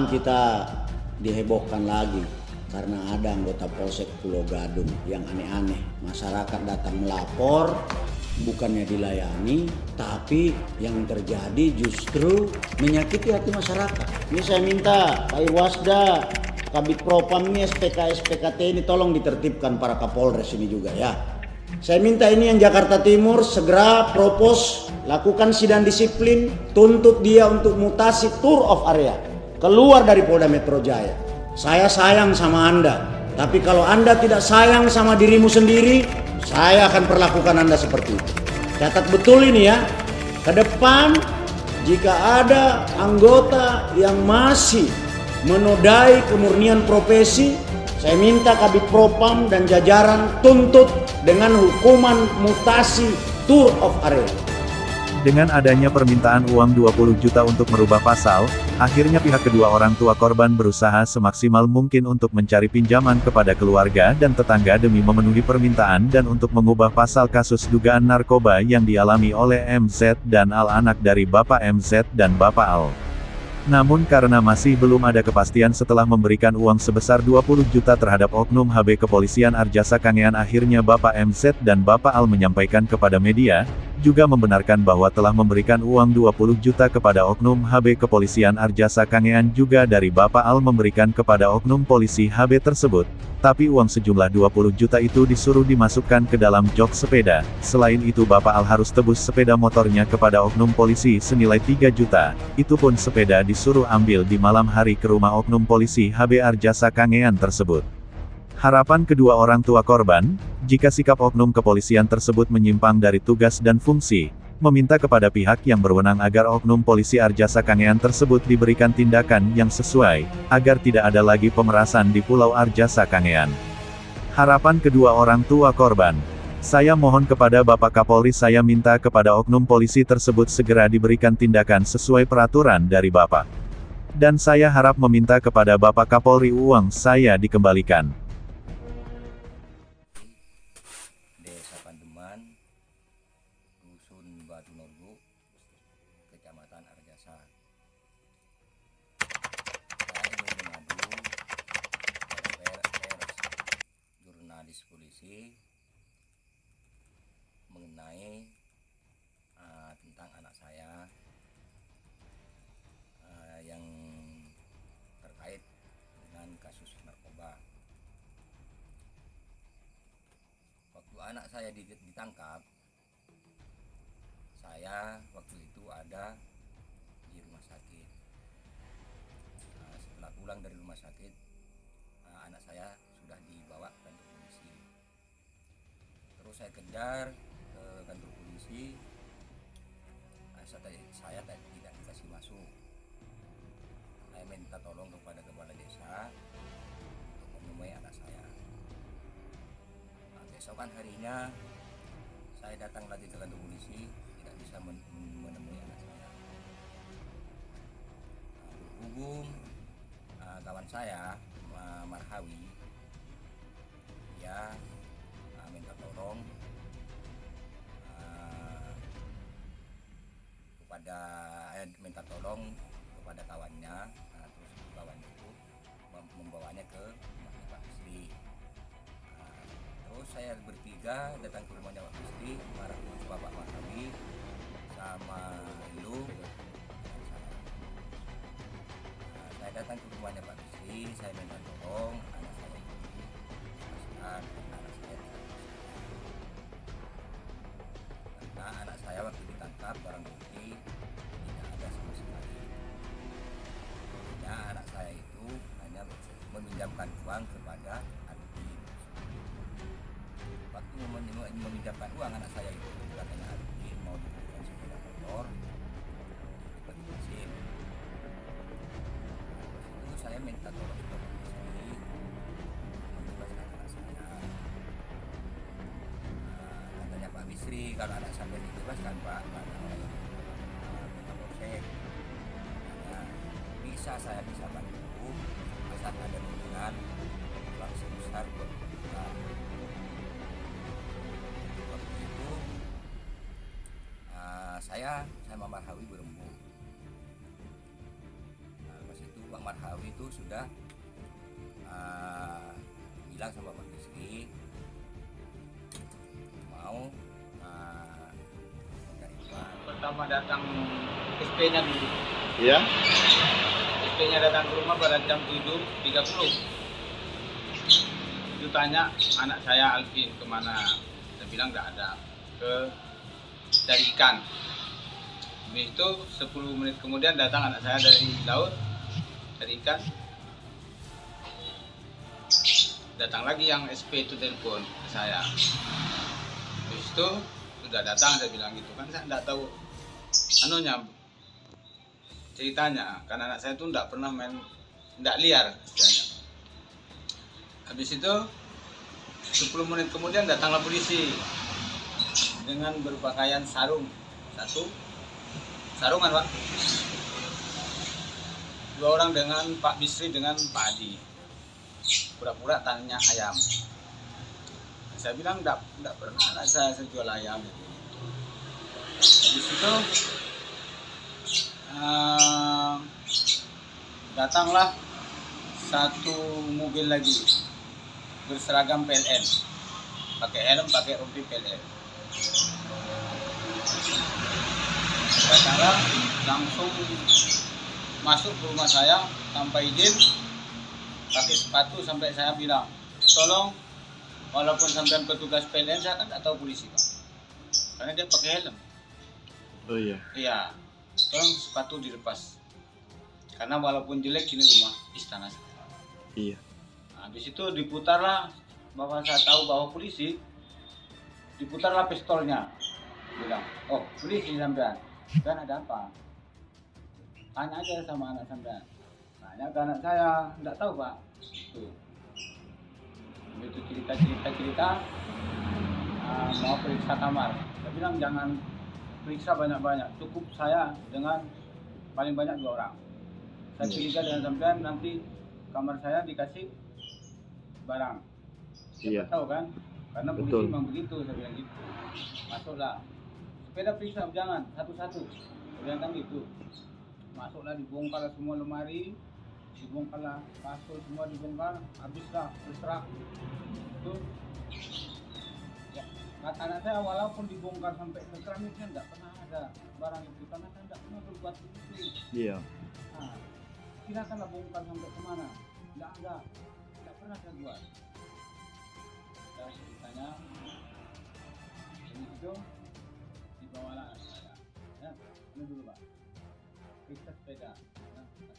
malam kita dihebohkan lagi karena ada anggota Polsek Pulau Gadung yang aneh-aneh. Masyarakat datang melapor, bukannya dilayani, tapi yang terjadi justru menyakiti hati masyarakat. Ini saya minta Pak Irwasda, Kabid Propam ini, SPK, SPKT ini tolong ditertibkan para Kapolres ini juga ya. Saya minta ini yang Jakarta Timur segera propos, lakukan sidang disiplin, tuntut dia untuk mutasi tour of area, keluar dari Polda Metro Jaya. Saya sayang sama Anda, tapi kalau Anda tidak sayang sama dirimu sendiri, saya akan perlakukan Anda seperti itu. Catat betul ini ya, ke depan jika ada anggota yang masih menodai kemurnian profesi, saya minta Kabid Propam dan jajaran tuntut dengan hukuman mutasi tour of area. Dengan adanya permintaan uang 20 juta untuk merubah pasal, akhirnya pihak kedua orang tua korban berusaha semaksimal mungkin untuk mencari pinjaman kepada keluarga dan tetangga demi memenuhi permintaan dan untuk mengubah pasal kasus dugaan narkoba yang dialami oleh MZ dan Al, anak dari Bapak MZ dan Bapak Al. Namun karena masih belum ada kepastian setelah memberikan uang sebesar 20 juta terhadap Oknum HB Kepolisian Arjasa Kangean, akhirnya Bapak MZ dan Bapak Al menyampaikan kepada media, juga membenarkan bahwa telah memberikan uang 20 juta kepada Oknum HB Kepolisian Arjasa Kangean, juga dari Bapak Al memberikan kepada Oknum Polisi HB tersebut. Tapi uang sejumlah 20 juta itu disuruh dimasukkan ke dalam jok sepeda. Selain itu Bapak Al harus tebus sepeda motornya kepada Oknum Polisi senilai 3 juta. Itu pun sepeda disuruh ambil di malam hari ke rumah Oknum Polisi HB Arjasa Kangean tersebut. Harapan kedua orang tua korban, jika sikap Oknum kepolisian tersebut menyimpang dari tugas dan fungsi, meminta kepada pihak yang berwenang agar Oknum Polisi Arjasa Kangean tersebut diberikan tindakan yang sesuai, agar tidak ada lagi pemerasan di Pulau Arjasa Kangean. Harapan kedua orang tua korban. Saya mohon kepada Bapak Kapolri, saya minta kepada Oknum Polisi tersebut segera diberikan tindakan sesuai peraturan dari Bapak. Dan saya harap meminta kepada Bapak Kapolri uang saya dikembalikan. Desa Pandeman, Dusun Batu Norgo, Kecamatan Arjasa. Saya ingin mengadu pers jurnalis polisi mengenai tentang anak saya yang terkait dengan kasus narkoba. Waktu anak saya ditangkap, saya waktu itu ada di rumah sakit. Setelah pulang dari rumah sakit, anak saya sudah dibawa ke kantor polisi. Terus saya kejar ke kantor polisi, saya tidak dikasih masuk. Saya minta tolong kepada kepala desa untuk menemui anak saya. Besokan harinya saya datang lagi ke kantor polisi, tidak bisa menemui anak saya. Berhubung kawan saya Marhawi, dia minta tolong kepada kawannya, terus kawannya itu membawanya ke rumahnya Pak Bisri. Terus saya bertiga datang ke rumahnya Pak Bisri, Bapak Marhawi sama Ilu. Saya datang ke rumahnya Pak Bisri, saya minta tolong anak saya ini dilepaskan karena anak saya tidak bersalah. Karena anak saya waktu ditangkap barang bukti tidak ada sama sekali. Hanya anak saya itu hanya meminjamkan uang kepada Ardi. Waktu meminjamkan uang anak saya itu katanya Ardi mau dibelikan sepeda motor dibebasin. Terus itu saya minta tolong ke polisi membebaskan anak saya. Katanya Pak Bisri, kalau anak sampai dibebaskan Pak, kata orang Polsek, saya bisa bantu asal ada dukungan uang sebesar 20 juta. Waktu itu saya Marhawi berembuk. Pas itu Bang Marhawi itu sudah bilang sama Pak Rizky mau menerima. Pertama datang SP-nya dulu. Iya. SP-nya datang ke rumah pada jam 7.30. Itu tanya anak saya Alvin kemana. Saya bilang nggak ada, ke cari ikan. Habis itu 10 menit kemudian datang anak saya dari laut cari ikan. Datang lagi yang SP itu telepon ke saya. Habis itu sudah datang, saya bilang gitu kan, saya nggak tahu anunya ceritanya, karena anak saya tuh nggak pernah main, nggak liar istilahnya. Habis itu 10 menit kemudian datanglah polisi dengan berpakaian sarung, satu sarungan Pak, 2 orang dengan Pak Bisri dengan Pak Adi, pura-pura tanya ayam. Saya bilang enggak pernah anak saya jual ayam. Habis itu datanglah satu mobil lagi berseragam PLN, pakai helm, pakai rompi PLN. Datanglah langsung masuk ke rumah saya tanpa izin, pakai sepatu, sampai saya bilang, tolong, walaupun sampai petugas PLN, saya kan nggak tahu polisi Pak, karena dia pakai helm. Oh iya. Iya, tolong sepatu dilepas, karena walaupun jelek ini rumah istana saya. Iya. Habis itu diputarlah, bahwa saya tahu bahwa polisi, diputarlah pistolnya, bilang, oh polisi sampean, kan ada apa? Tanya aja sama anak sampean. Tanya ke anak saya, enggak tahu Pak. Tuh. Begitu cerita, mau periksa kamar. Saya bilang jangan periksa banyak-banyak, cukup saya dengan paling banyak 2 orang. Saya curiga dengan sampean, nanti kamar saya dikasih barang. Iya. Tahu kan? Karena polisi Betul. memang begitu, saya bilang gitu. Masuklah. Sepeda periksa jangan satu-satu. Saya bilang kan gitu. Masuklah, dibongkar semua lemari, dibongkarlah kasur, semua dibongkar, habislah berserak. Itu ya, kata anak saya, walaupun dibongkar sampai ke keramiknya enggak pernah ada barang itu, karena saya enggak pernah berbuat begitu. Iya. Nah, silakanlah bongkar sampai kemana, enggak pernah saya buat. Saya ceritanya ini itu dibawalah anak saya. Ya, ini dulu Pak. Periksa sepeda. Ya, kasih.